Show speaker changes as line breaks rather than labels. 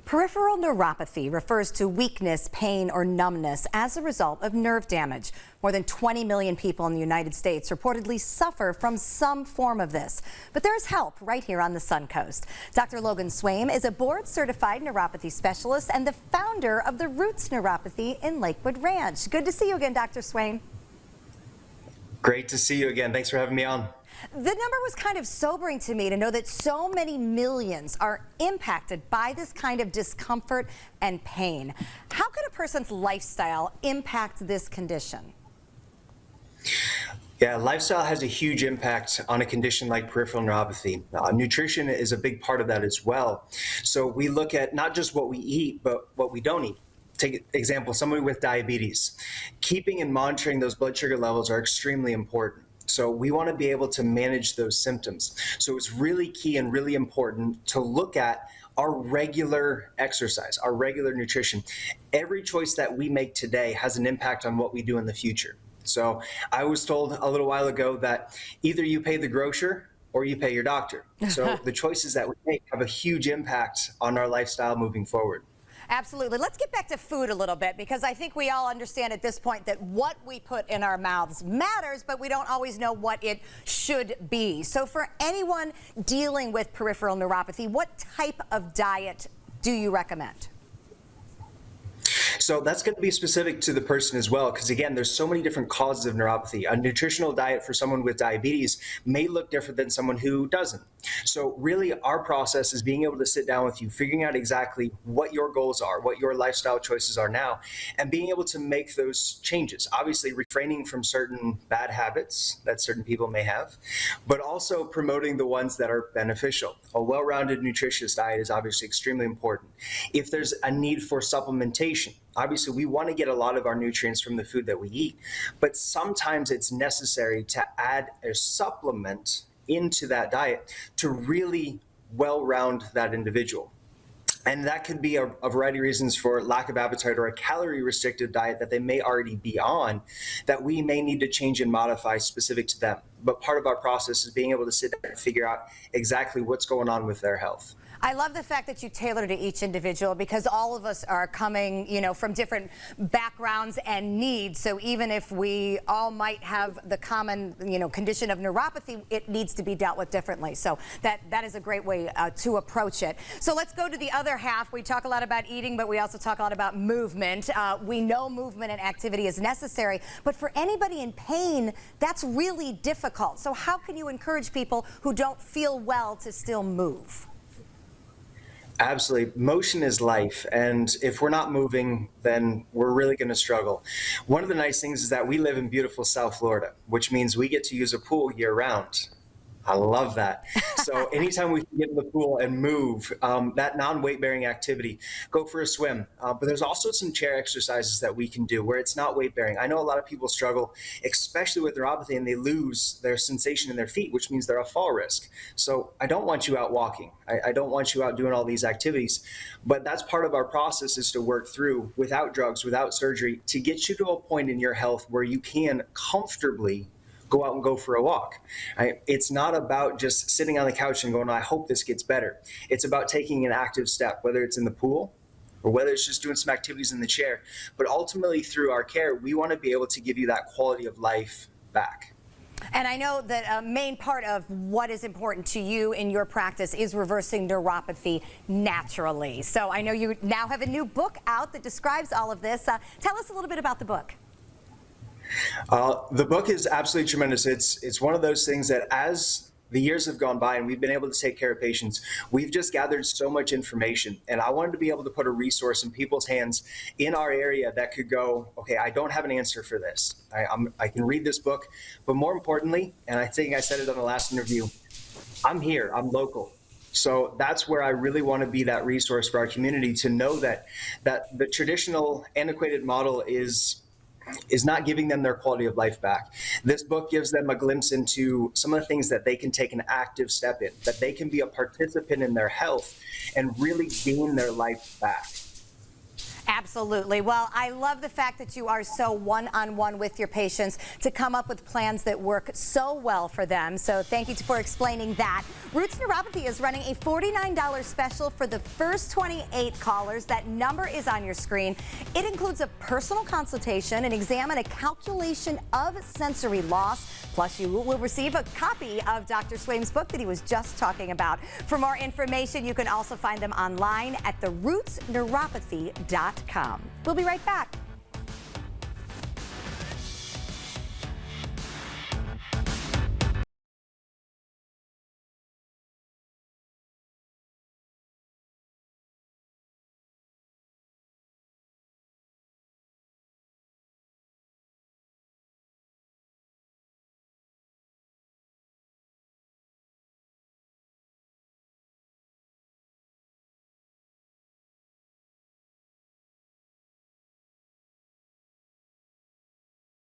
Peripheral neuropathy refers to weakness, pain, or numbness as a result of nerve damage. More than 20 million people in the United States reportedly suffer from some form of this. But there's help right here on the Suncoast. Dr. Logan Swaim is a board-certified neuropathy specialist and the founder of the Roots Neuropathy in Lakewood Ranch. Good to see you again, Dr. Swaim.
Great to see you again. Thanks for having me on.
The number was kind of sobering to me to know that so many millions are impacted by this kind of discomfort and pain. How could a person's lifestyle impact this condition?
Yeah, lifestyle has a huge impact on a condition like peripheral neuropathy. Nutrition is a big part of that as well. So we look at not just what we eat, but what we don't eat. Take example, somebody with diabetes. Keeping and monitoring those blood sugar levels are extremely important. So we want to be able to manage those symptoms. So it's really key and really important to look at our regular exercise, our regular nutrition. Every choice that we make today has an impact on what we do in the future. So I was told a little while ago that either you pay the grocer or you pay your doctor. So the choices that we make have a huge impact on our lifestyle moving forward.
Absolutely. Let's get back to food a little bit, because I think we all understand at this point that what we put in our mouths matters, but we don't always know what it should be. So for anyone dealing with peripheral neuropathy, what type of diet do you recommend?
So that's going to be specific to the person as well, because again, there's so many different causes of neuropathy. A nutritional diet for someone with diabetes may look different than someone who doesn't. So really our process is being able to sit down with you, figuring out exactly what your goals are, what your lifestyle choices are now, and being able to make those changes. Obviously refraining from certain bad habits that certain people may have, but also promoting the ones that are beneficial. A well-rounded nutritious diet is obviously extremely important. If there's a need for supplementation, obviously we want to get a lot of our nutrients from the food that we eat, but sometimes it's necessary to add a supplement into that diet to really well-round that individual. And that could be a variety of reasons for lack of appetite or a calorie restricted diet that they may already be on that we may need to change and modify specific to them. But part of our process is being able to sit down and figure out exactly what's going on with their health.
I love the fact that you tailor to each individual, because all of us are coming, from different backgrounds and needs. So even if we all might have the common, condition of neuropathy, it needs to be dealt with differently. So that is a great way to approach it. So let's go to the other half. We talk a lot about eating, but we also talk a lot about movement. We know movement and activity is necessary, but for anybody in pain, that's really difficult. So how can you encourage people who don't feel well to still move?
Absolutely. Motion is life. And if we're not moving, then we're really going to struggle. One of the nice things is that we live in beautiful South Florida, which means we get to use a pool year round. I love that. So anytime we can get in the pool and move, that non-weight bearing activity, go for a swim. But there's also some chair exercises that we can do where it's not weight bearing. I know a lot of people struggle, especially with neuropathy, and they lose their sensation in their feet, which means they're a fall risk. So I don't want you out walking. I don't want you out doing all these activities. But that's part of our process, is to work through without drugs, without surgery, to get you to a point in your health where you can comfortably go out and go for a walk. Right? It's not about just sitting on the couch and going, I hope this gets better. It's about taking an active step, whether it's in the pool or whether it's just doing some activities in the chair. But ultimately, through our care, we want to be able to give you that quality of life back.
And I know that a main part of what is important to you in your practice is reversing neuropathy naturally. So I know you now have a new book out that describes all of this. Tell us a little bit about the book.
The book is absolutely tremendous. It's one of those things that as the years have gone by and we've been able to take care of patients, we've just gathered so much information. And I wanted to be able to put a resource in people's hands in our area that could go, okay, I don't have an answer for this. I can read this book, but more importantly, and I think I said it on the last interview, I'm here, I'm local. So that's where I really want to be that resource for our community, to know that the traditional antiquated model is not giving them their quality of life back. This book gives them a glimpse into some of the things that they can take an active step in, that they can be a participant in their health and really gain their life back.
Absolutely. Well, I love the fact that you are so one-on-one with your patients to come up with plans that work so well for them. So thank you for explaining that. Roots Neuropathy is running a $49 special for the first 28 callers. That number is on your screen. It includes a personal consultation, an exam, and a calculation of sensory loss. Plus, you will receive a copy of Dr. Swaim's book that he was just talking about. For more information, you can also find them online at therootsneuropathy.com. We'll be right back.